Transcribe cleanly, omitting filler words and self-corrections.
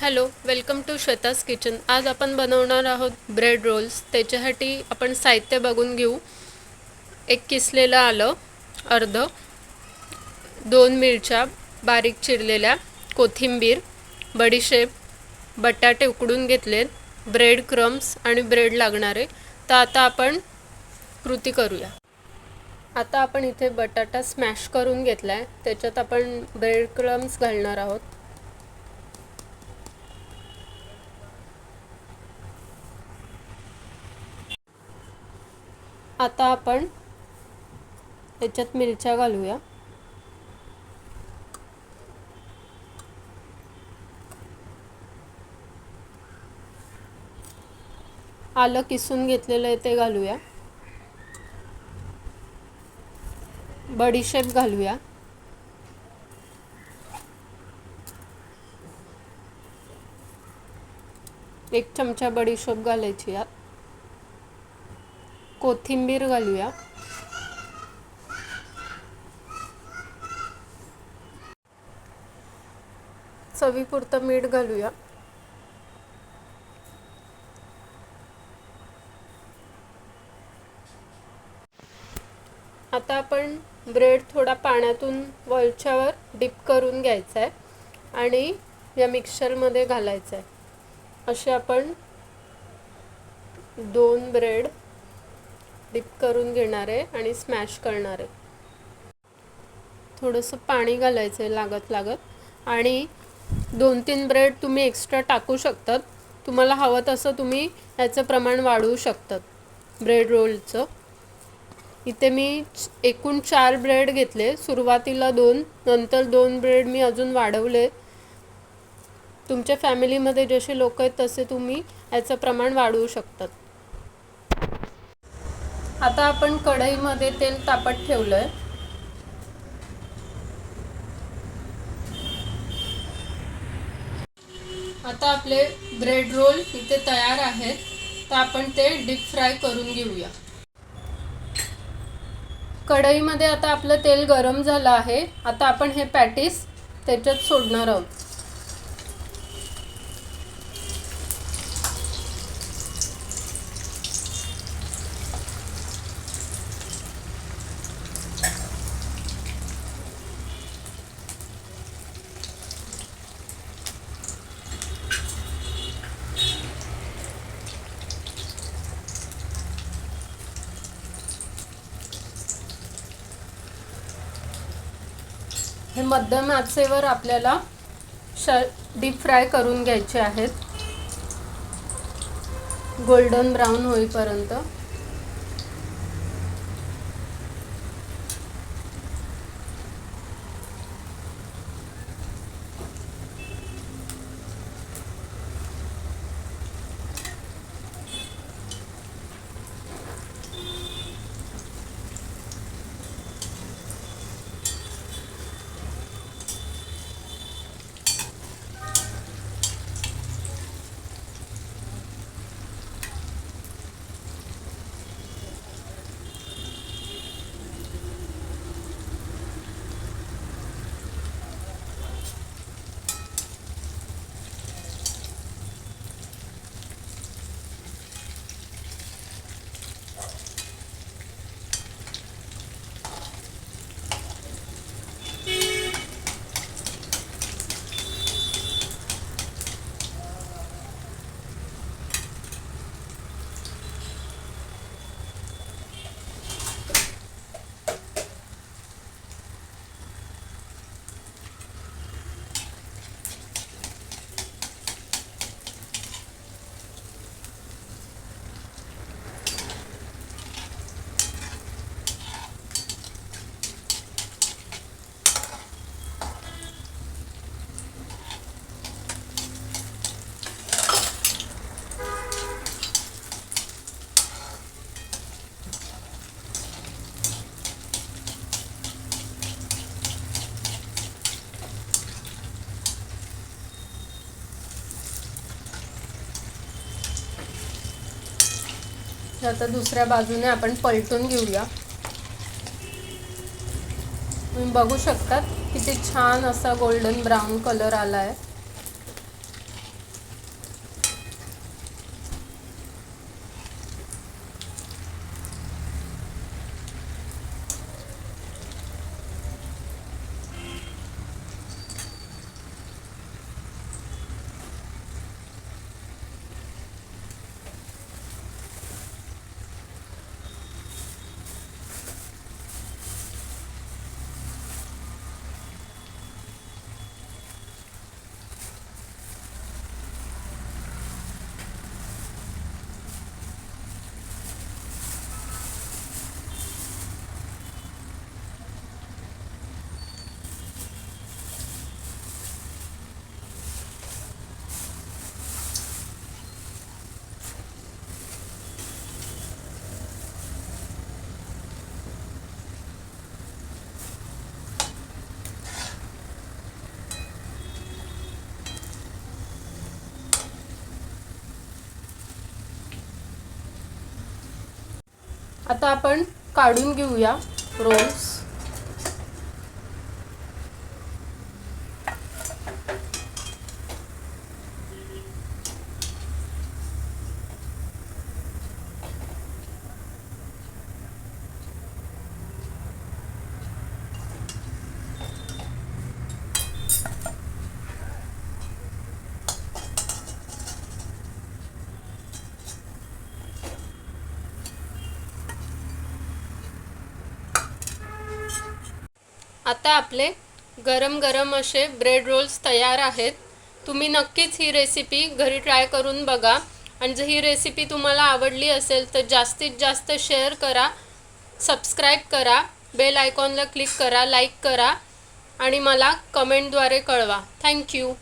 Hello, welcome to Shweta's kitchen. आज आपण बनवणार आहोत ब्रेड रोल्स। त्याच्यासाठी आपण साहित्य बघून घेऊ। एक किसलेलं आलं अर्ध, 2 मिरच्या बारीक चिरलेल्या, कोथिंबीर, बडीशेप, बटाटे उकडून घेतलेत, ब्रेड क्रम्स आणि ब्रेड लागणारे। तर आता आपण कृती करूया। आता आपण इथे बटाटा स्मॅश करून घेतलाय, त्याच्यात आपण ब्रेड क्रम्स घालणार आहोत। आता आपण याच्यात मिरच्या घालूया। आलं किसून घेतलेलं आहे ते घालूया। बडीशेप घालूया। एक चमचा बडीशेप घालायची यात। कोथिंबीर घालूया। चवीपुरतं मीठ घालूया। आता आपण ब्रेड थोडा पाण्यातून वरच्यावर डिप करून घ्यायचा आहे आणि या मिक्सचरमध्ये घालायचा आहे। असे आपण 2 ब्रेड डिप करून घेणार आहे आणि स्मॅश करणार आहे। थोडंसं पाणी घालायचं आहे लागत लागत आणि 2-3 ब्रेड तुम्ही एक्स्ट्रा टाकू शकतात। तुम्हाला हवं तसं तुम्ही याचं प्रमाण वाढवू शकतात ब्रेड रोलचं। इथे मी एकूण 4 ब्रेड घेतले। सुरुवातीला 2, नंतर 2 ब्रेड मी अजून वाढवले। तुमच्या फॅमिलीमध्ये जसे लोक आहेत तसे तुम्ही याचं प्रमाण वाढवू शकतात। आता आपण कढईमध्ये तेल तापत ठेवलंय। आता आपले ब्रेड रोल इथे तयार आहेत, तर आपण ते डीप फ्राय करून घेऊया। कढईमध्ये आता आपलं तेल गरम झालं आहे। आता आपण हे पॅटीस त्याच्यात सोडणार आहोत। हे मध्यम आचेवर आपल्याला डीप फ्राय करून घ्यायचे आहेत, गोल्डन ब्राउन होईपर्यंत। आता दुसऱ्या बाजूने आपण पलटून घेऊया। तुम्ही बघू शकता किती छान असा गोल्डन ब्राउन कलर आला आहे। आता आपण काढून घेऊया रोल्स. आता आपले गरम गरम असे ब्रेड रोल्स तयार आहेत. तुम्ही नक्कीच ही रेसिपी घरी ट्राय करून बघा. आणि जर ही रेसिपी तुम्हाला आवडली असेल तर जास्तीत जास्त शेअर करा, सबस्क्राईब करा, बेल आयकॉनला क्लिक करा, लाईक करा आणि मला कमेंटद्वारे कळवा. थँक्यू.